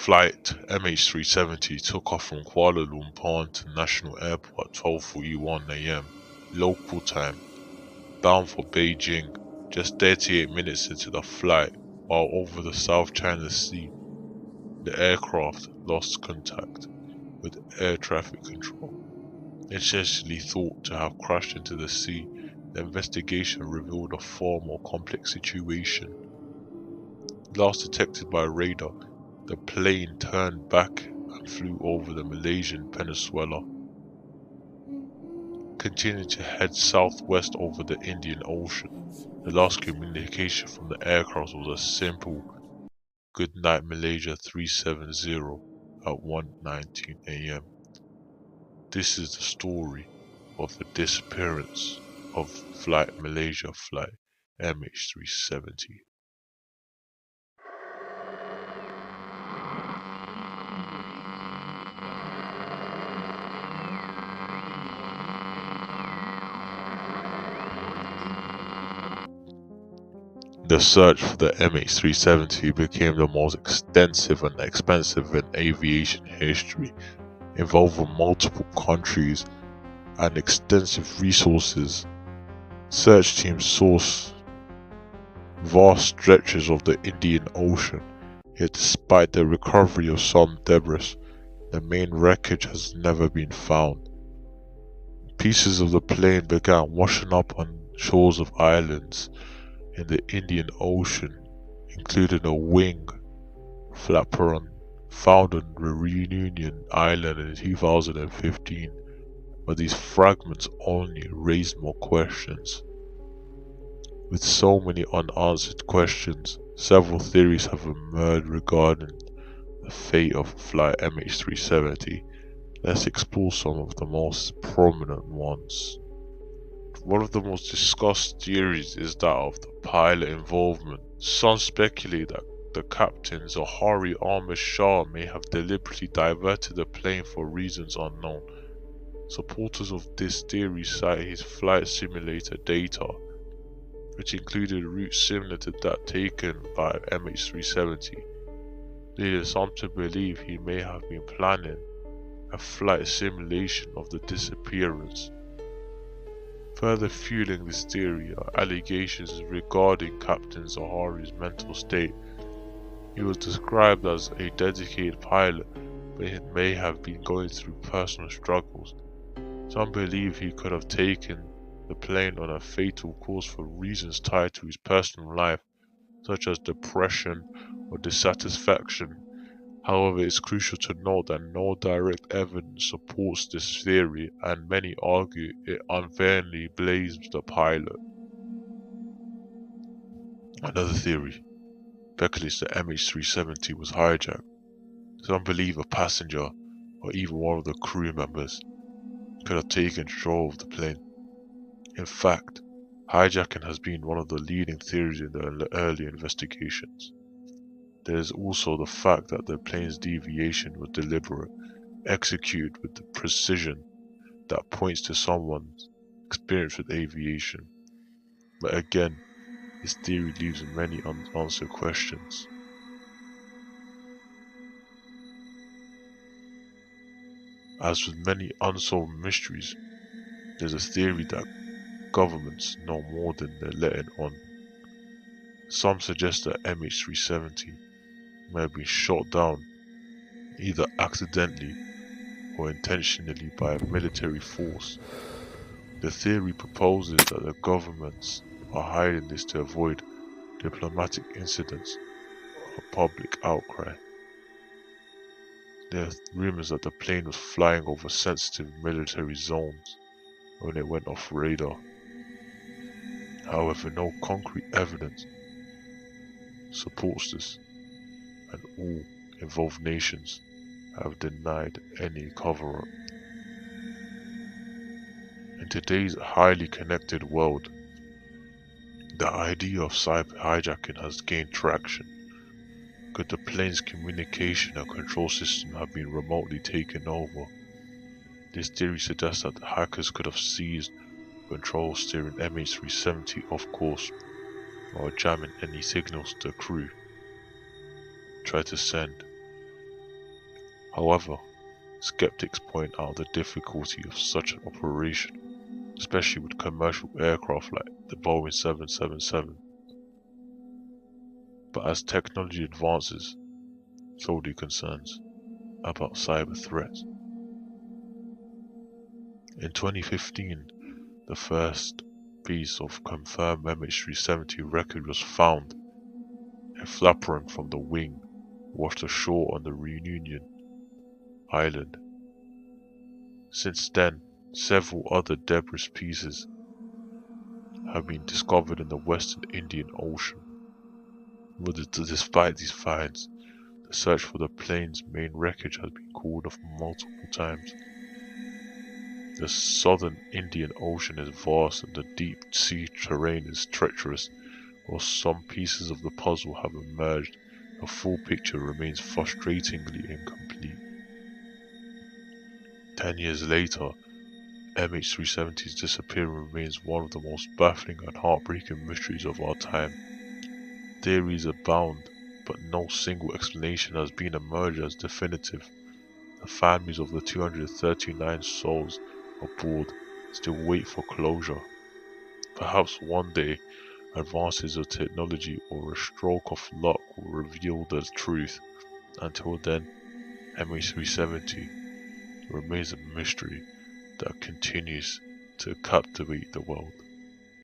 Flight MH370 took off from Kuala Lumpur International Airport at 12:41 am local time, bound for Beijing. Just 38 minutes into the flight, while over the South China Sea, the aircraft lost contact with air traffic control. Initially thought to have crashed into the sea, the investigation revealed a far more complex situation. Last detected by radar, the plane turned back and flew over the Malaysian peninsula, continuing to head southwest over the Indian Ocean. The last communication from the aircraft was a simple "Good night Malaysia 370" at 1:19 am. This is the story of the disappearance of Flight Malaysia Flight MH370. The search for the MH370 became the most extensive and expensive in aviation history, involving multiple countries and extensive resources. Search teams sourced vast stretches of the Indian Ocean, yet despite the recovery of some debris, the main wreckage has never been found. Pieces of the plane began washing up on shores of islands in the Indian Ocean, including a wing flaperon found on Reunion Island in 2015, but these fragments only raised more questions. With so many unanswered questions, several theories have emerged regarding the fate of Flight MH370. Let's explore some of the most prominent ones. One of the most discussed theories is that of the pilot involvement. Some speculate that the captain, Zahari Ahmed Shah, may have deliberately diverted the plane for reasons unknown. Supporters of this theory cite his flight simulator data, which included routes similar to that taken by MH370, leading some to believe he may have been planning a flight simulation of the disappearance. Further fueling this theory are allegations regarding Captain Zahari's mental state. He was described as a dedicated pilot, but he may have been going through personal struggles. Some believe he could have taken the plane on a fatal course for reasons tied to his personal life, such as depression or dissatisfaction. However, it is crucial to note that no direct evidence supports this theory, and many argue it unfairly blames the pilot. Another theory speculates that MH370 was hijacked. Some believe a passenger, or even one of the crew members, could have taken control of the plane. In fact, hijacking has been one of the leading theories in the early investigations. There is also the fact that the plane's deviation was deliberate, executed with the precision that points to someone's experience with aviation. But again, this theory leaves many unanswered questions. As with many unsolved mysteries, there's a theory that governments know more than they're letting on. Some suggest that MH370 may have been shot down either accidentally or intentionally by a military force. The theory proposes that the governments are hiding this to avoid diplomatic incidents or public outcry. There are rumors that the plane was flying over sensitive military zones when it went off radar. However, no concrete evidence supports this, and all involved nations have denied any cover-up. In today's highly connected world, the idea of cyber hijacking has gained traction. Could the plane's communication and control system have been remotely taken over? This theory suggests that the hackers could have seized control, steering MH370 off course, or jamming any signals the crew tried to send. However, skeptics point out the difficulty of such an operation, especially with commercial aircraft like the Boeing 777. But as technology advances, so do concerns about cyber threats. In 2015, the first piece of confirmed MH370 wreckage was found. A flaperon from the wing washed ashore on the Reunion Island. Since then, several other debris pieces have been discovered in the western Indian Ocean. But despite these finds, the search for the plane's main wreckage has been called off multiple times. The southern Indian Ocean is vast and the deep sea terrain is treacherous. While some pieces of the puzzle have emerged, the full picture remains frustratingly incomplete. 10 years later, MH370's disappearance remains one of the most baffling and heartbreaking mysteries of our time. Theories abound, but no single explanation has been emerged as definitive. The families of the 239 souls aboard still wait for closure. Perhaps one day, advances of technology or a stroke of luck will reveal the truth. Until then, MH370 remains a mystery that continues to captivate the world.